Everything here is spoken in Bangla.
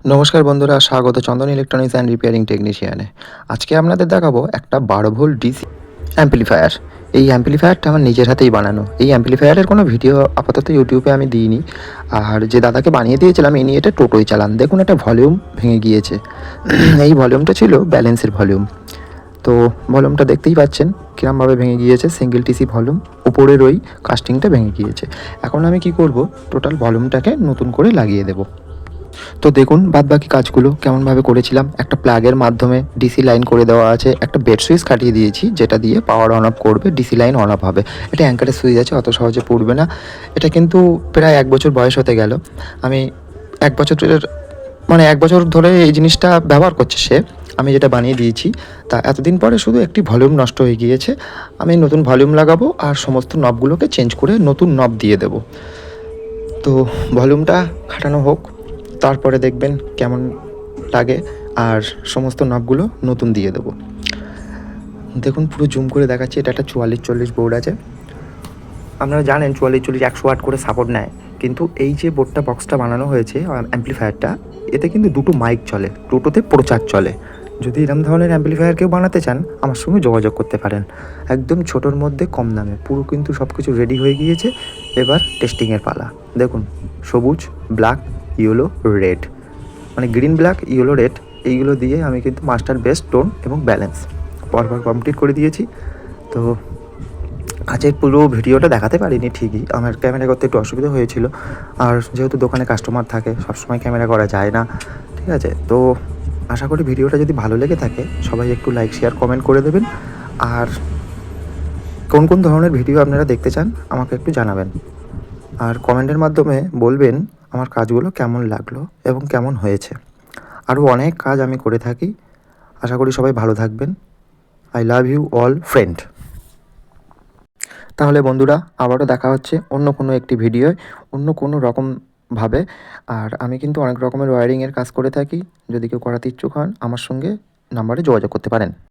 নমস্কার বন্ধুরা, স্বাগত চন্দন ইলেকট্রনিক্স অ্যান্ড রিপেয়ারিং টেকনিশিয়ানে। আজকে আপনাদের দেখাবো একটা 12 ভোল্ট ডিসি অ্যাম্পলিফায়ার। এই অ্যাম্পলিফায়ারটা আমার নিজের হাতেই বানানো। এই অ্যাম্পলিফায়ারের কোনো ভিডিও আপাতত ইউটিউবে আমি দিইনি। আর যে দাদাকে বানিয়ে দিয়েছিলাম ইনি এটা টোটোই চালান। দেখুন একটা ভলিউম ভেঙে গিয়েছে। এই ভলিউমটা ছিল ব্যালেন্সের ভলিউম। তো ভলিউমটা দেখতেই পাচ্ছেন কিরমভাবে ভেঙে গিয়েছে। সিঙ্গেল টিসি ভলিউম, উপরের ওই কাস্টিংটা ভেঙে গিয়েছে। এখন আমি কি করব, টোটাল ভলিউমটাকে নতুন করে লাগিয়ে দেবো। তো দেখুন বাদবাকি কাজগুলো কেমনভাবে করেছিলাম। একটা প্লাগের মাধ্যমে ডিসি লাইন করে দেওয়া আছে, একটা বেড সুইচ কাটিয়ে দিয়েছি যেটা দিয়ে পাওয়ার অন অফ করবে, ডিসি লাইন অন অফ হবে। এটা অ্যাঙ্কারের সুইচ আছে, অত সহজে পড়বে না। এটা কিন্তু প্রায় 1 বছর বয়স হতে গেল। আমি 1 বছরের মানে 1 বছর ধরে এই জিনিসটা ব্যবহার করছে সে। আমি যেটা বানিয়ে দিয়েছি তা এতদিন পরে শুধু একটি ভলিউম নষ্ট হয়ে গিয়েছে। আমি নতুন ভলিউম লাগাবো আর সমস্ত নবগুলোকে চেঞ্জ করে নতুন নব দিয়ে দেবো। তো ভলিউমটা খাটানো হোক, তারপরে দেখবেন কেমন লাগে। আর সমস্ত নবগুলো নতুন দিয়ে দেবো। দেখুন পুরো জুম করে দেখাচ্ছি। এটা একটা 4440 বোর্ড আছে। আপনারা জানেন 4440 100 ওয়াট করে সাপোর্ট নেয়, কিন্তু এই যে বোর্ডটা বক্সটা বানানো হয়েছে অ্যাম্পলিফায়ারটা, এতে কিন্তু দুটো মাইক চলে, দুটোতে প্রচার চলে। যদি এরম ধরনের অ্যাম্পলিফায়ার কেউ বানাতে চান আমার সঙ্গে যোগাযোগ করতে পারেন। একদম ছোটোর মধ্যে কম দামে পুরো কিন্তু সব কিছু রেডি হয়ে গিয়েছে। এবার টেস্টিংয়ের পালা। দেখুন সবুজ, ব্ল্যাক, ইয়েলো, রেড, মানে গ্রিন, ব্ল্যাক, ইয়েলো, রেড, এইগুলো দিয়ে আমি কিন্তু মাস্টার, বেস, টোন এবং ব্যালেন্স পরপর কমপ্লিট করে দিয়েছি। তো আজকের পুরো ভিডিওটা দেখাতে পারিনি ঠিকই, আমার ক্যামেরা করতে একটু অসুবিধা হয়েছিল। আর যেহেতু দোকানে কাস্টমার থাকে সবসময় ক্যামেরা করা যায় না, ঠিক আছে। তো আশা করি ভিডিওটা যদি ভালো লেগে থাকে সবাই একটু লাইক, শেয়ার, কমেন্ট করে দেবেন। আর কোন কোন ধরনের ভিডিও আপনারা দেখতে চান আমাকে একটু জানাবেন। আর কমেন্টের মাধ্যমে বলবেন আমার কাজগুলো কেমন লাগলো এবং কেমন হয়েছে। আরও অনেক কাজ আমি করে থাকি। আশা করি সবাই ভালো থাকবেন। I love you all friend. তাহলে বন্ধুরা আবারও দেখা হচ্ছে অন্য কোনো একটি ভিডিওয়, অন্য কোনো রকমভাবে। আর আমি কিন্তু অনেক রকমের ওয়্যারিংয়ের কাজ করে থাকি। যদি কেউ করাতে ইচ্ছুক হন আমার সঙ্গে নাম্বারে যোগাযোগ করতে পারেন।